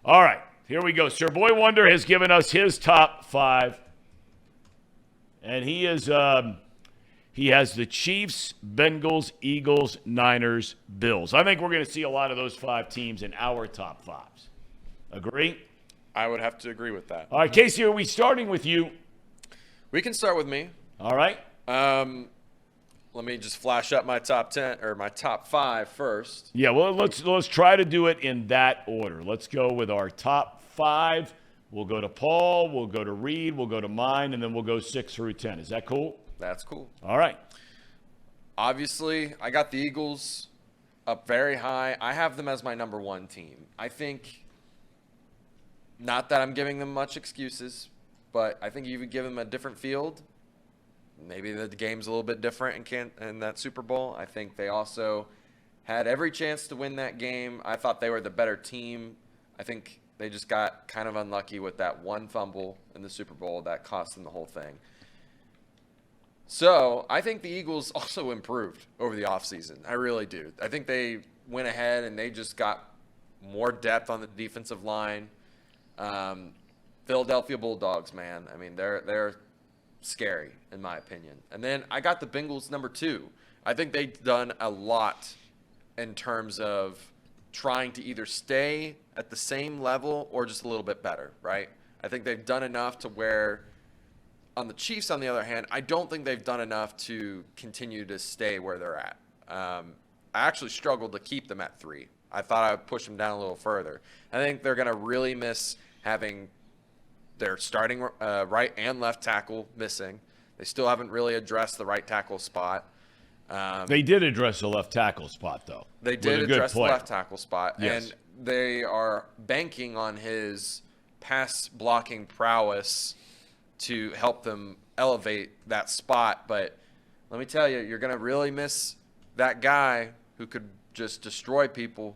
All right, here we go. Sir Boy Wonder has given us his top 5. And he has the Chiefs, Bengals, Eagles, Niners, Bills. I think we're going to see a lot of those 5 teams in our top 5s. Agree? I would have to agree with that. All right, Casey, are we starting with you? We can start with me. All right. Let me just flash up my top 10 or my top 5 first. Yeah, well, let's try to do it in that order. Let's go with our top 5. We'll go to Paul, we'll go to Reed, we'll go to mine, and then we'll go 6 through 10. Is that cool? That's cool. All right. Obviously, I got the Eagles up very high. I have them as my number 1 team. I think, not that I'm giving them much excuses, but I think you would give them a different field. Maybe the game's a little bit different in that Super Bowl. I think they also had every chance to win that game. I thought they were the better team. I think they just got kind of unlucky with that one fumble in the Super Bowl that cost them the whole thing. So I think the Eagles also improved over the offseason. I really do. I think they went ahead and they just got more depth on the defensive line. Philadelphia Bulldogs, man. I mean, they're scary in my opinion. And then I got the Bengals number 2. I think they've done a lot in terms of trying to either stay at the same level or just a little bit better, right? I think they've done enough to where, on the Chiefs, on the other hand, I don't think they've done enough to continue to stay where they're at. I actually struggled to keep them at 3. I thought I would push them down a little further. I think they're going to really miss having their starting right and left tackle missing. They still haven't really addressed the right tackle spot. They did address the left tackle spot, though. They did address the left tackle spot. Yes. And they are banking on his pass blocking prowess to help them elevate that spot. But let me tell you, you're going to really miss that guy who could just destroy people.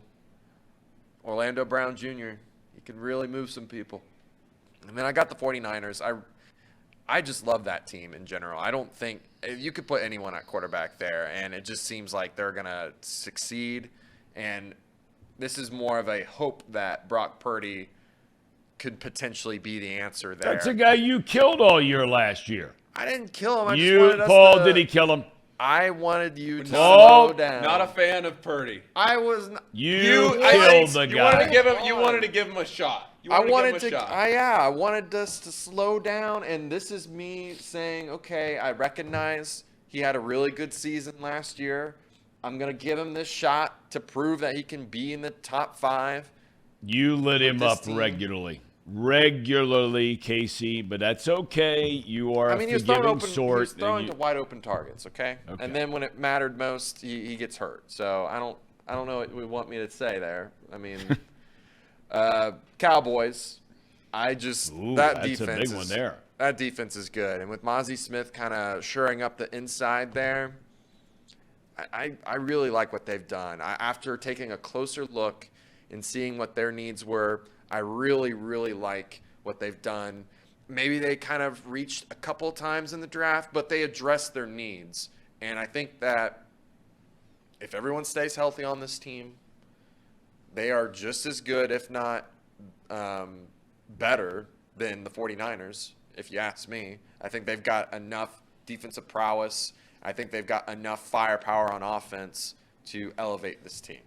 Orlando Brown Jr. He could really move some people. And then I got the 49ers. I just love that team in general. I don't think you could put anyone at quarterback there, and it just seems like they're going to succeed. And this is more of a hope that Brock Purdy could potentially be the answer there. That's a guy you killed all year last year. I didn't kill him. Paul, did he kill him? I wanted you to slow down. Not a fan of Purdy. I was not. You killed the guy. You wanted to give him a shot. I wanted us to slow down, and this is me saying, okay, I recognize he had a really good season last year. I'm going to give him this shot to prove that he can be in the top 5. You lit him up regularly, Casey, but that's okay. You are a forgiving sort. He was throwing to wide open targets, okay? And then when it mattered most, he gets hurt. So I don't know what you want me to say there. I mean, Cowboys, that defense a big one there. That defense is good. And with Mozzie Smith kind of shoring up the inside there, I really like what they've done. After taking a closer look and seeing what their needs were, I really, really like what they've done. Maybe they kind of reached a couple times in the draft, but they addressed their needs. And I think that if everyone stays healthy on this team, they are just as good, if not better, than the 49ers, if you ask me. I think they've got enough defensive prowess. I think they've got enough firepower on offense to elevate this team.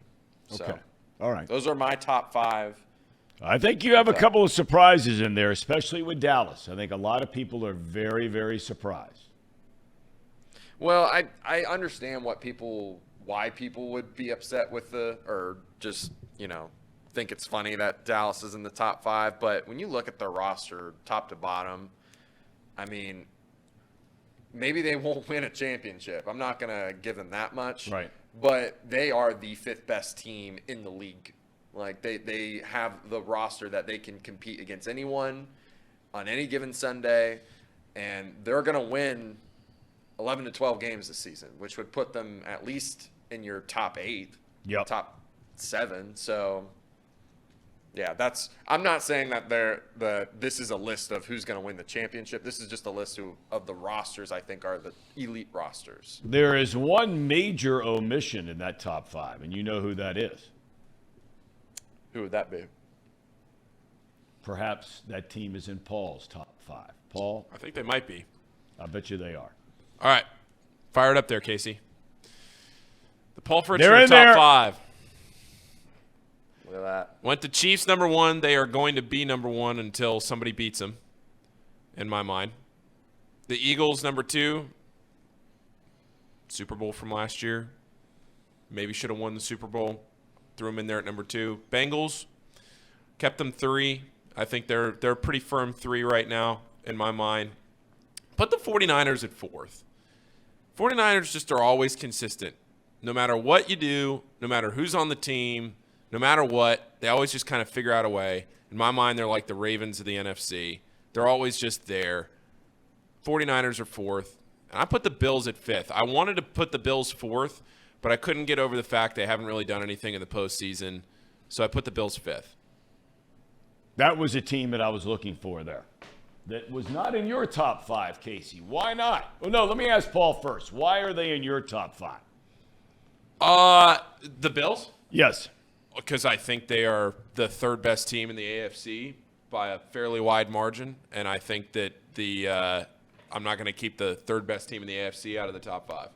Okay. So, all right. Those are my top 5. I think you have a couple of surprises in there, especially with Dallas. I think a lot of people are very, very surprised. Well, I understand why people would be upset with or just, think it's funny that Dallas is in the top 5. But when you look at their roster, top to bottom, I mean, maybe they won't win a championship. I'm not going to give them that much. Right. But they are the 5th best team in the league. Like, they have the roster that they can compete against anyone on any given Sunday, and they're going to win 11 to 12 games this season, which would put them at least in your top 8, top 7. So, yeah, I'm not saying that this is a list of who's going to win the championship. This is just a list of the rosters I think are the elite rosters. There is one major omission in that top 5, and you know who that is. Who would that be? perhaps that team is in Paul's top 5. Paul? I think they might be. I bet you they are. All right. Fire it up there, Casey. The Paul Fritz They're in top there. 5. Look at that. Went to Chiefs number 1. They are going to be number 1 until somebody beats them, in my mind. The Eagles number 2. Super Bowl from last year. Maybe should have won the Super Bowl. Threw them in there at number 2. Bengals kept them 3. I think they're a pretty firm 3 right now in my mind. Put the 49ers at 4th. 49ers just are always consistent. No matter what you do, no matter who's on the team, no matter what, they always just kind of figure out a way. In my mind, they're like the Ravens of the NFC. They're always just there. 49ers are 4th. And I put the Bills at 5th. I wanted to put the Bills 4th, but I couldn't get over the fact they haven't really done anything in the postseason. So I put the Bills 5th. That was a team that I was looking for there. That was not in your top 5, Casey. Why not? Well, no, let me ask Paul first. Why are they in your top 5? The Bills? Yes. Because I think they are the 3rd best team in the AFC by a fairly wide margin. And I think that I'm not going to keep the 3rd best team in the AFC out of the top 5.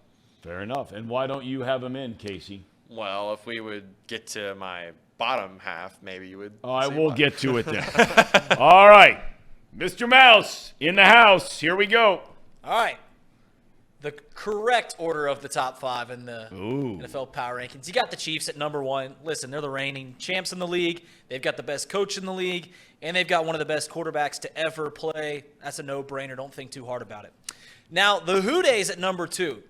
Fair enough. And why don't you have them in, Casey? Well, if we would get to my bottom half, maybe you would. All right, say we'll what? get to it then. All right. Mr. Mouse in the house. Here we go. All right. The correct order of the top 5 in the NFL Power Rankings. You got the Chiefs at number 1. Listen, they're the reigning champs in the league. They've got the best coach in the league, and they've got one of the best quarterbacks to ever play. That's a no-brainer. Don't think too hard about it. Now, the Hoodays at number 2.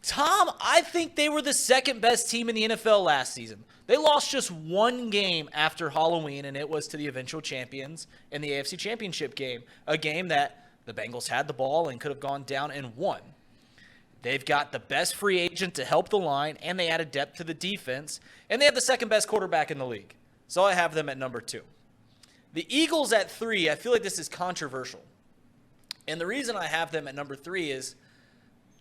Tom, I think they were the 2nd best team in the NFL last season. They lost just 1 game after Halloween, and it was to the eventual champions in the AFC Championship game, a game that the Bengals had the ball and could have gone down and won. They've got the best free agent to help the line, and they added depth to the defense, and they have the 2nd best quarterback in the league. So I have them at number 2. The Eagles at 3, I feel like this is controversial. And the reason I have them at number 3 is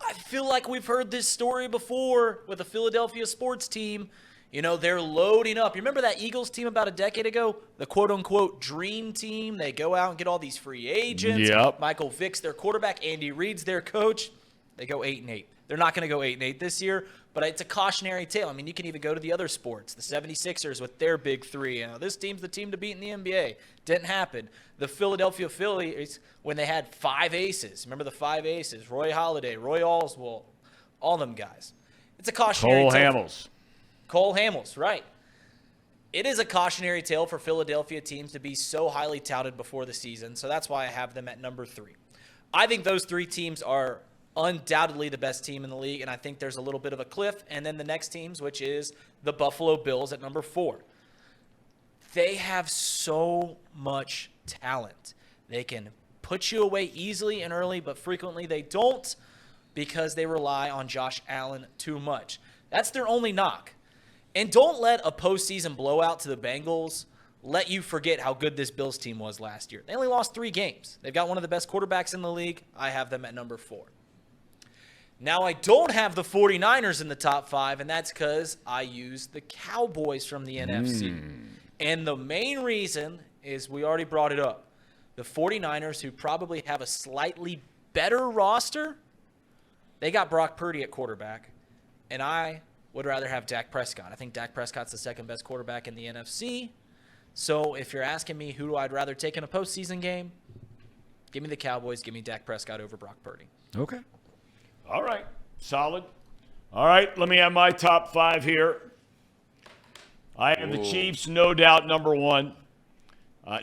I feel like we've heard this story before with a Philadelphia sports team. You know, they're loading up. You remember that Eagles team about a decade ago? The quote-unquote dream team. They go out and get all these free agents. Yep. Michael Vick's their quarterback. Andy Reid's their coach. They go 8-8. They're not going to go 8-8 this year, but it's a cautionary tale. I mean, you can even go to the other sports. The 76ers with their big 3. You know, this team's the team to beat in the NBA. Didn't happen. The Philadelphia Phillies, when they had 5 aces. Remember the 5 aces? Roy Halladay, Roy Oswalt, all them guys. It's a cautionary tale. Cole Hamels, right. It is a cautionary tale for Philadelphia teams to be so highly touted before the season, so that's why I have them at number 3. I think those 3 teams are undoubtedly the best team in the league, and I think there's a little bit of a cliff. And then the next teams, which is the Buffalo Bills at number 4. They have so much talent. They can put you away easily and early, but frequently they don't because they rely on Josh Allen too much. That's their only knock. And don't let a postseason blowout to the Bengals let you forget how good this Bills team was last year. They only lost 3 games. They've got one of the best quarterbacks in the league. I have them at number 4. Now, I don't have the 49ers in the top 5, and that's because I used the Cowboys from the NFC. And the main reason is we already brought it up. The 49ers, who probably have a slightly better roster, they got Brock Purdy at quarterback, and I would rather have Dak Prescott. I think Dak Prescott's the 2nd best quarterback in the NFC. So if you're asking me who I'd rather take in a postseason game, give me the Cowboys. Give me Dak Prescott over Brock Purdy. Okay. All right. Solid. All right. Let me have my top 5 here. I have the Chiefs, no doubt, number 1.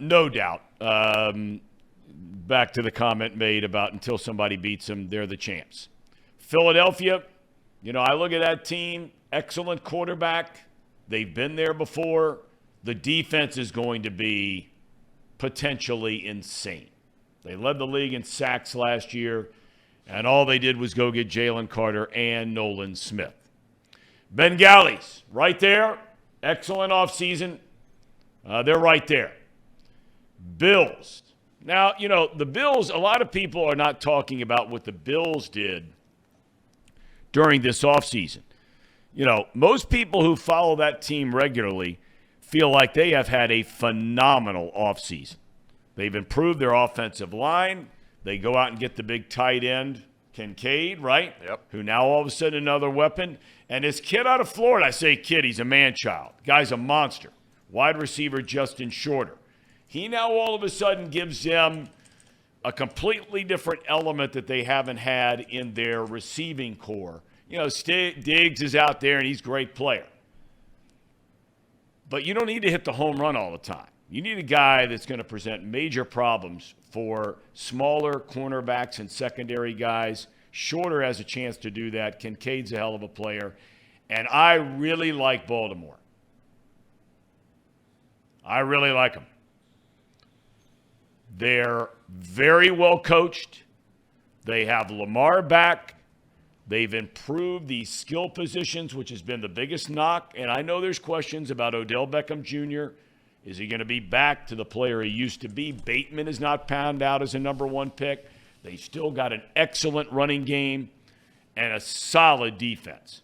No doubt. Back to the comment made about until somebody beats them, they're the champs. Philadelphia, you know, I look at that team, excellent quarterback. They've been there before. The defense is going to be potentially insane. They led the league in sacks last year, and all they did was go get Jalen Carter and Nolan Smith. Bengalis, right there. Excellent offseason. They're right there. Bills. Now, you know, the Bills, a lot of people are not talking about what the Bills did during this offseason. You know, most people who follow that team regularly feel like they have had a phenomenal offseason. They've improved their offensive line. They go out and get the big tight end, Kincaid, right? Yep. Who now all of a sudden another weapon. And this kid out of Florida, I say kid, he's a man-child. Guy's a monster. Wide receiver Justin Shorter. He now all of a sudden gives them a completely different element that they haven't had in their receiving core. You know, Diggs is out there, and he's a great player. But you don't need to hit the home run all the time. You need a guy that's going to present major problems for smaller cornerbacks and secondary guys. Shorter has a chance to do that. Kincaid's a hell of a player. And I really like Baltimore. I really like them. They're very well coached. They have Lamar back. They've improved the skill positions, which has been the biggest knock. And I know there's questions about Odell Beckham Jr. Is he going to be back to the player he used to be? Bateman is not panned out as a number one pick. They still got an excellent running game and a solid defense.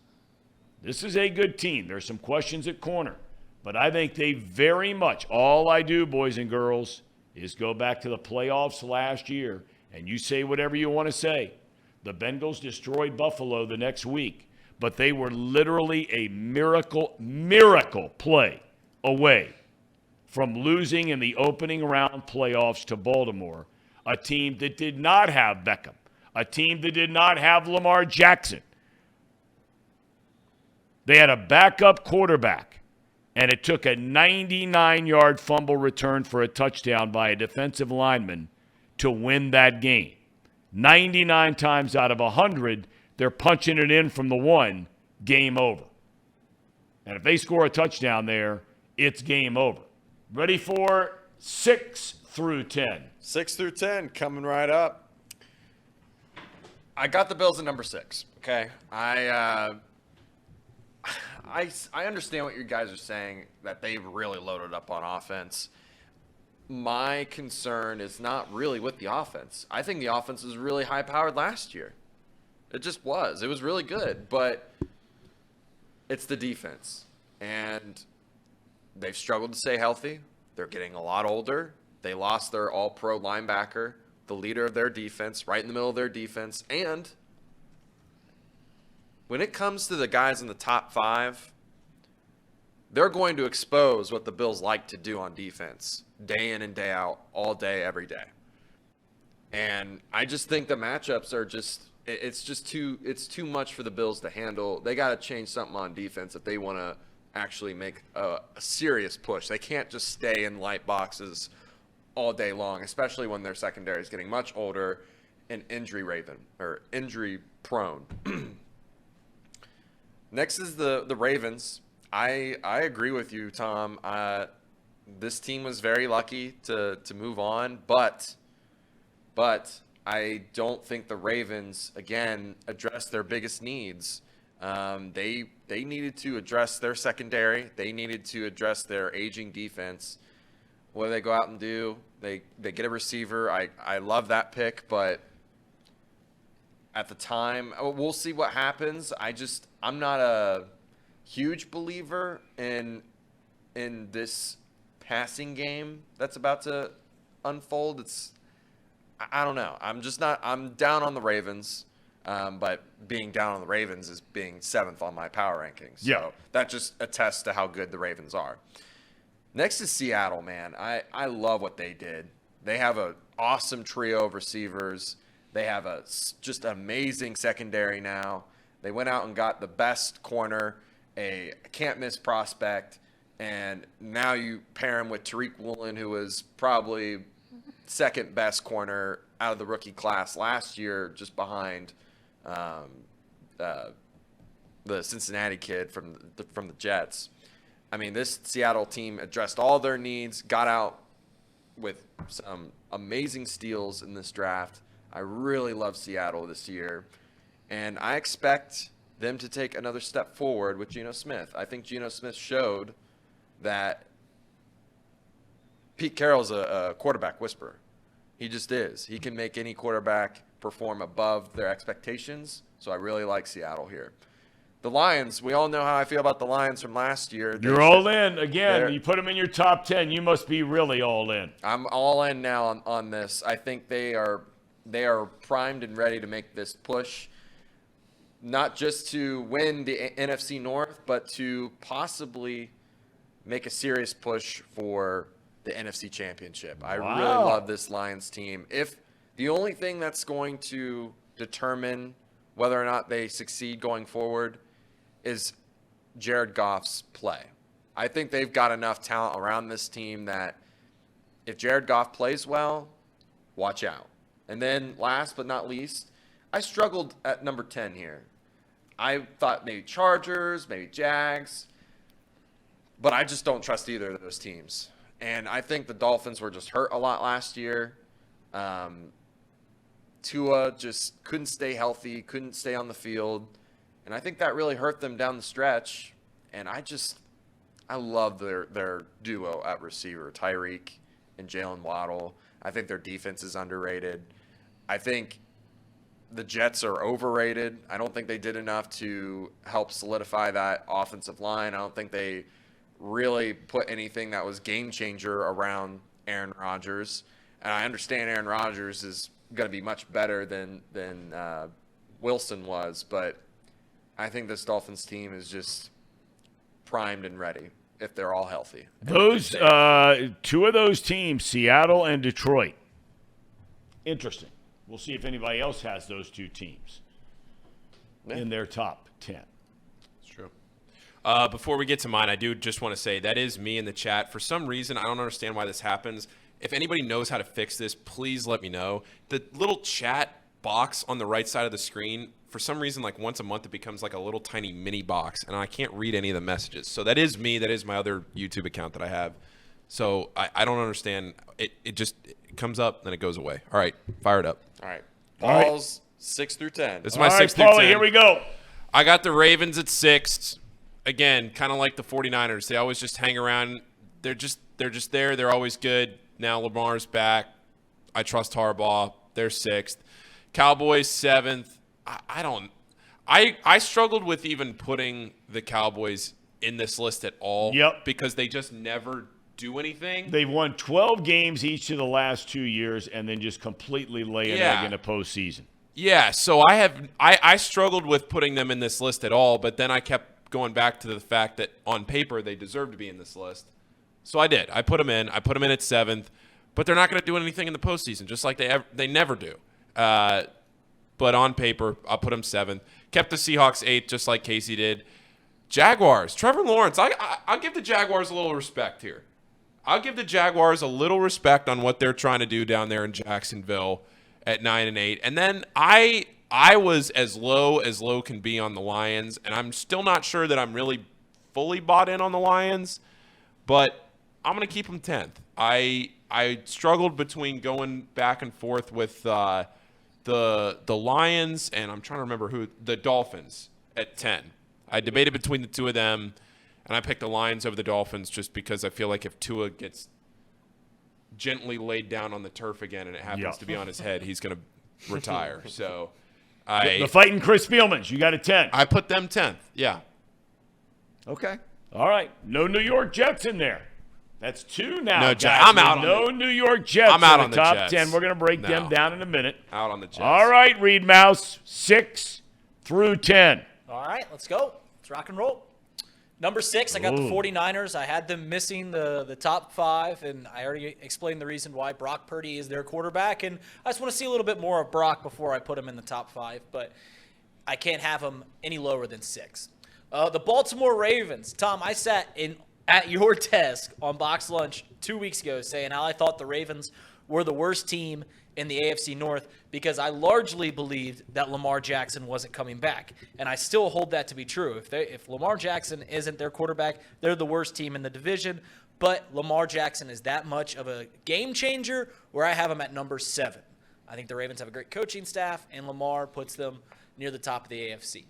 This is a good team. There's some questions at corner. But I think they very much, all I do, boys and girls, is go back to the playoffs last year, and you say whatever you want to say. The Bengals destroyed Buffalo the next week, but they were literally a miracle play away from losing in the opening round playoffs to Baltimore, a team that did not have Beckham, a team that did not have Lamar Jackson. They had a backup quarterback, and it took a 99-yard fumble return for a touchdown by a defensive lineman to win that game. 99 times out of 100, they're punching it in from the one, game over. And if they score a touchdown there, it's game over. Ready for 6 through 10. 6 through 10 coming right up. I got the Bills at number 6. Okay, I understand what you guys are saying, that they've really loaded up on offense. My concern is not really with the offense. I think the offense was really high-powered last year. It just was. It was really good, but it's the defense. And they've struggled to stay healthy. They're getting a lot older. They lost their all-pro linebacker, the leader of their defense, right in the middle of their defense. And when it comes to the guys in the top 5, they're going to expose what the Bills like to do on defense, day in and day out, all day, every day. And I just think the matchups are it's too much for the Bills to handle. They got to change something on defense if they want to actually make a serious push. They can't just stay in light boxes all day long, especially when their secondary is getting much older and injury prone. Next is the Ravens. I agree with you, Tom. This team was very lucky to move on, but I don't think the Ravens, again, addressed their biggest needs. They needed to address their secondary. They needed to address their aging defense. What do they go out and do? They get a receiver. I love that pick, but at the time, we'll see what happens. I'm not a huge believer in this passing game that's about to unfold. I don't know. I'm down on the Ravens. But being down on the Ravens is being 7th on my power rankings. So Yeah. that just attests to how good the Ravens are. Next is Seattle, man. I love what they did. They have an awesome trio of receivers. They have just amazing secondary now. They went out and got the best corner, a can't-miss prospect, and now you pair him with Tariq Woolen, who was probably second best corner out of the rookie class last year, just behind the Cincinnati kid from the Jets. I mean, this Seattle team addressed all their needs, got out with some amazing steals in this draft. I really love Seattle this year, and I expect them to take another step forward with Geno Smith. I think Geno Smith showed that Pete Carroll's a quarterback whisperer. He just is. He can make any quarterback perform above their expectations, so I really like Seattle here. The Lions, we all know how I feel about the Lions from last year. You're all in. Again, they're- you put them in your top 10. You must be really all in. I'm all in now on this. I think they are primed and ready to make this push, not just to win the NFC North, but to possibly make a serious push for the NFC Championship. I really love this Lions team. If the only thing that's going to determine whether or not they succeed going forward is Jared Goff's play. I think they've got enough talent around this team that if Jared Goff plays well, watch out. And then last but not least, I struggled at number 10 here. I thought maybe Chargers, maybe Jags, but I just don't trust either of those teams. And I think the Dolphins were just hurt a lot last year. Tua just couldn't stay healthy, couldn't stay on the field. And I think that really hurt them down the stretch. And I love their duo at receiver, Tyreek and Jalen Waddle. I think their defense is underrated. I think the Jets are overrated. I don't think they did enough to help solidify that offensive line. I don't think they really put anything that was game changer around Aaron Rodgers. And I understand Aaron Rodgers is going to be much better than Wilson was, but I think this Dolphins team is just primed and ready if they're all healthy. Those two of those teams, Seattle and Detroit. Interesting. We'll see if anybody else has those two teams in their top 10. It's true. Before we get to mine, I do just want to say that is me in the chat. For some reason, I don't understand why this happens. If anybody knows how to fix this, please let me know. The little chat box on the right side of the screen, for some reason, like once a month, it becomes like a little tiny mini box, and I can't read any of the messages. So that is me. That is my other YouTube account that I have. So I don't understand. It just comes up, then it goes away. All right, fire it up. All right. All right. Paul's 6 through 10. This is All my right, 6 through Paulie, 10. here we go. I got the Ravens at 6. Again, kind of like the 49ers. They always just hang around. They're just there. They're always good. Now Lamar's back. I trust Harbaugh. They're 6th. Cowboys 7th. I struggled with even putting the Cowboys in this list at all. Yep. Because they just never do anything. They've won 12 games each of the last 2 years and then just completely lay an egg in the postseason. Yeah, so I struggled with putting them in this list at all, but then I kept going back to the fact that on paper they deserve to be in this list. So I did. I put them in. I put them in at 7th, but they're not going to do anything in the postseason, just like they never do. But on paper, I'll put them 7th. Kept the Seahawks 8th, just like Casey did. Jaguars, Trevor Lawrence. I'll give the Jaguars a little respect here. I'll give the Jaguars a little respect on what they're trying to do down there in Jacksonville at 9 and 8. And then I was as low can be on the Lions, and I'm still not sure that I'm really fully bought in on the Lions, but I'm going to keep them 10th. I struggled between going back and forth with the Lions, and I'm trying to remember the Dolphins at 10. I debated between the two of them, and I picked the Lions over the Dolphins just because I feel like if Tua gets gently laid down on the turf again and it happens to be on his head, he's going to retire. So the fighting Chris Spielmans, you got a 10. I put them 10th. Yeah. Okay. All right. No New York Jets in there. That's 2 now. No, guys. I'm out on no New York Jets I'm out in on the the top Jets. 10. We're going to break No. them down in a minute. Out on the Jets. All right, Reed Mouse, 6 through 10. All right, let's go. Let's rock and roll. Number 6, I got the 49ers. I had them missing the top 5, and I already explained the reason why. Brock Purdy is their quarterback, and I just want to see a little bit more of Brock before I put him in the top 5, but I can't have him any lower than 6. The Baltimore Ravens. Tom, I sat at your desk on Box Lunch 2 weeks ago saying how I thought the Ravens were the worst team in the AFC North because I largely believed that Lamar Jackson wasn't coming back. And I still hold that to be true. If Lamar Jackson isn't their quarterback, they're the worst team in the division. But Lamar Jackson is that much of a game changer where I have him at number 7. I think the Ravens have a great coaching staff, and Lamar puts them near the top of the AFC.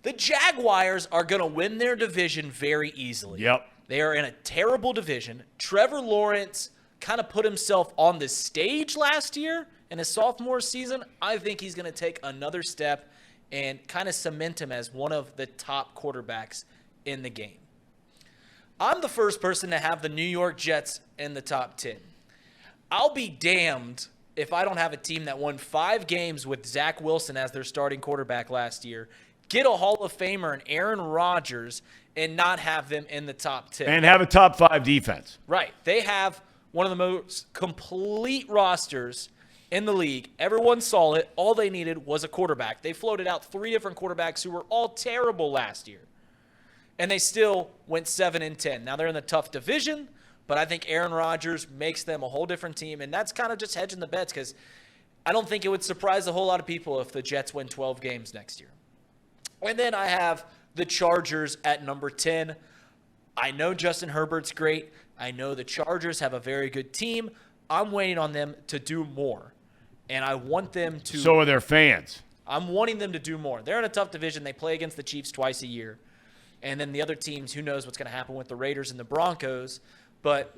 The Jaguars are going to win their division very easily. Yep. They are in a terrible division. Trevor Lawrence kind of put himself on the stage last year in his sophomore season. I think he's going to take another step and kind of cement him as one of the top quarterbacks in the game. I'm the first person to have the New York Jets in the top 10. I'll be damned if I don't have a team that won 5 games with Zach Wilson as their starting quarterback last year, get a Hall of Famer and Aaron Rodgers, and not have them in the top 10. And have a top 5 defense. Right. They have one of the most complete rosters in the league. Everyone saw it. All they needed was a quarterback. They floated out 3 different quarterbacks who were all terrible last year. And they still went 7-10. Now they're in the tough division, but I think Aaron Rodgers makes them a whole different team. And that's kind of just hedging the bets, because I don't think it would surprise a whole lot of people if the Jets win 12 games next year. And then I have the Chargers at number 10. I know Justin Herbert's great. I know the Chargers have a very good team. I'm waiting on them to do more. And I want them to. So are their fans. I'm wanting them to do more. They're in a tough division. They play against the Chiefs twice a year. And then the other teams, who knows what's going to happen with the Raiders and the Broncos. But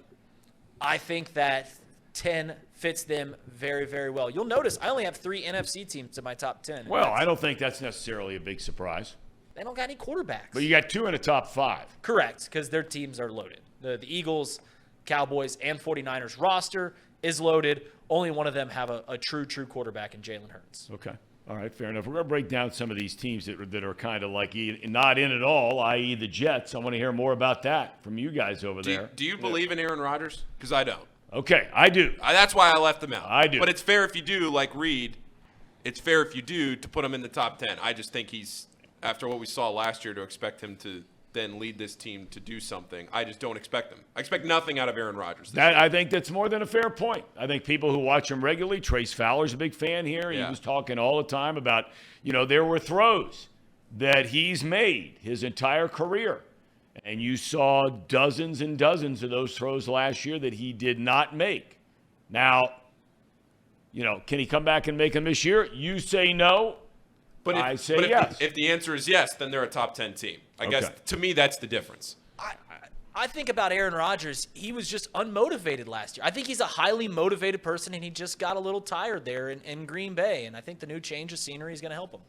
I think that 10 fits them very, very well. You'll notice I only have 3 NFC teams in my top 10. Well, I don't think that's necessarily a big surprise. They don't got any quarterbacks. But you got 2 in the top 5. Correct, because their teams are loaded. The Eagles, Cowboys, and 49ers roster is loaded. Only one of them have a true quarterback in Jalen Hurts. Okay. All right, fair enough. We're going to break down some of these teams that are kind of like not in at all, i.e. the Jets. I want to hear more about that from you guys over there. Do you believe in Aaron Rodgers? Because I don't. Okay, I do. That's why I left him out. I do. But it's fair if you do, like Reed. It's fair if you do to put him in the top 10. I just think he's, after what we saw last year, to expect him to then lead this team to do something. I just don't expect him. I expect nothing out of Aaron Rodgers. I think that's more than a fair point. I think people who watch him regularly, Trace Fowler's a big fan here. Yeah. He was talking all the time about, there were throws that he's made his entire career. And you saw dozens and dozens of those throws last year that he did not make. Now, can he come back and make them this year? You say no. I say yes. If the answer is yes, then they're a top 10 team. I guess, to me, that's the difference. I think about Aaron Rodgers, he was just unmotivated last year. I think he's a highly motivated person, and he just got a little tired there in Green Bay. And I think the new change of scenery is going to help him.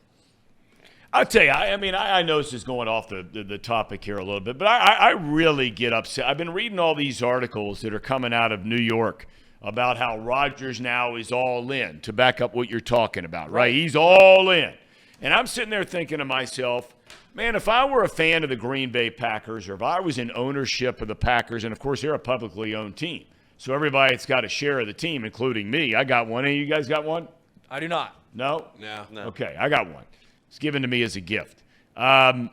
I'll tell you, I know this is going off the topic here a little bit, but I really get upset. I've been reading all these articles that are coming out of New York about how Rodgers now is all in, to back up what you're talking about, right? He's all in. And I'm sitting there thinking to myself, man, if I were a fan of the Green Bay Packers, or if I was in ownership of the Packers, and of course they're a publicly owned team, so everybody that's got a share of the team, including me, I got one. Any of you guys got one? I do not. No? No. Okay, I got one. It's given to me as a gift. I'd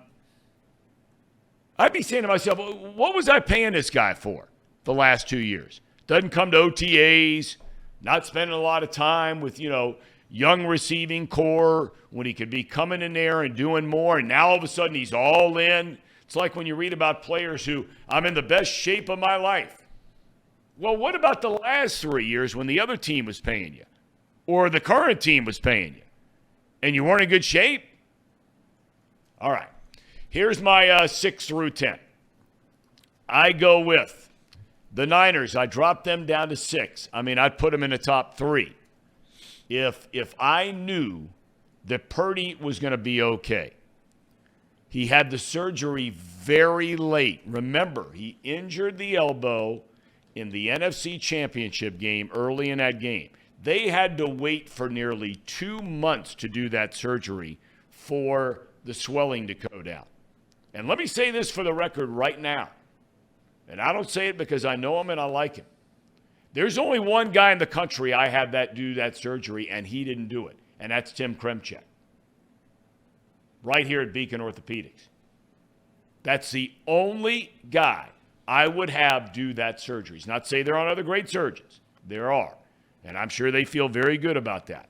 be saying to myself, what was I paying this guy for the last 2 years? Doesn't come to OTAs, not spending a lot of time with, young receiving core when he could be coming in there and doing more, and now all of a sudden he's all in. It's like when you read about players who, I'm in the best shape of my life. Well, what about the last 3 years when the other team was paying you, or the current team was paying you, and you weren't in good shape? All right, here's my 6 through 10. I go with the Niners. I dropped them down to 6. I'd put them in the top 3. If I knew that Purdy was going to be okay. He had the surgery very late. Remember, he injured the elbow in the NFC Championship game early in that game. They had to wait for nearly 2 months to do that surgery for the swelling to go down. And let me say this for the record right now. And I don't say it because I know him and I like him. There's only one guy in the country I had do that surgery, and he didn't do it, and that's Tim Kremchek, right here at Beacon Orthopedics. That's the only guy I would have do that surgery. It's not to say there aren't other great surgeons. There are, and I'm sure they feel very good about that.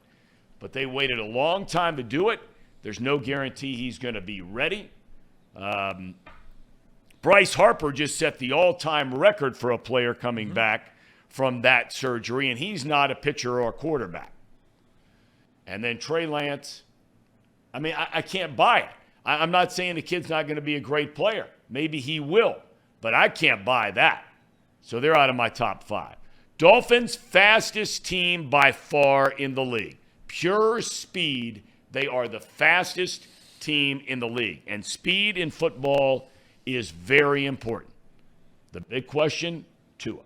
But they waited a long time to do it. There's no guarantee he's going to be ready. Bryce Harper just set the all-time record for a player coming back from that surgery, and he's not a pitcher or a quarterback. And then Trey Lance, I can't buy it. I'm not saying the kid's not going to be a great player. Maybe he will, but I can't buy that. So they're out of my top 5. Dolphins, fastest team by far in the league. Pure speed. They are the fastest team in the league. And speed in football is very important. The big question, Tua.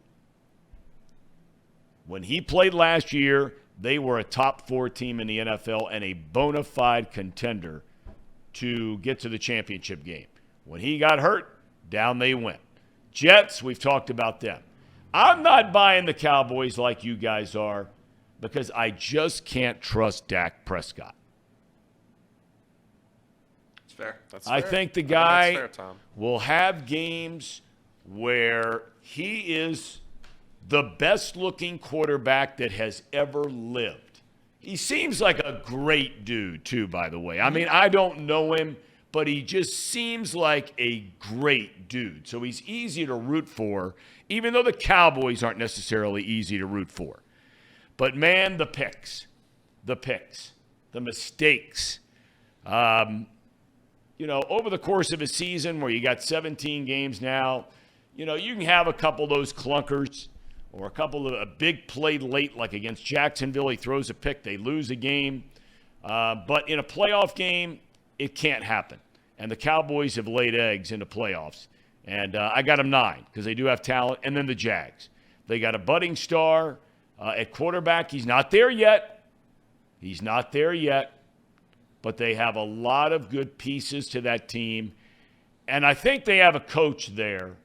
When he played last year, they were a top 4 team in the NFL and a bona fide contender to get to the championship game. When he got hurt, down they went. Jets, we've talked about them. I'm not buying the Cowboys like you guys are because I just can't trust Dak Prescott. It's fair. That's I fair. think the that's guy fair, Tom. will have games where he is the best-looking quarterback that has ever lived. He seems like a great dude, too, by the way. I mean, I don't know him, but he just seems like a great dude. So he's easy to root for, even though the Cowboys aren't necessarily easy to root for. But, man, the picks, the mistakes. Over the course of a season where you got 17 games now, you can have a couple of those clunkers or a couple of a big play late, like against Jacksonville. He throws a pick, they lose a game. But in a playoff game, it can't happen. And the Cowboys have laid eggs in the playoffs. And I got them 9 because they do have talent. And then the Jags. They got a budding star at quarterback. He's not there yet. But they have a lot of good pieces to that team. And I think they have a coach there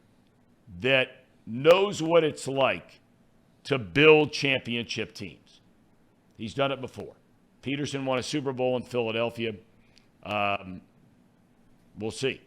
that knows what it's like to build championship teams. He's done it before. Peterson won a Super Bowl in Philadelphia. We'll see.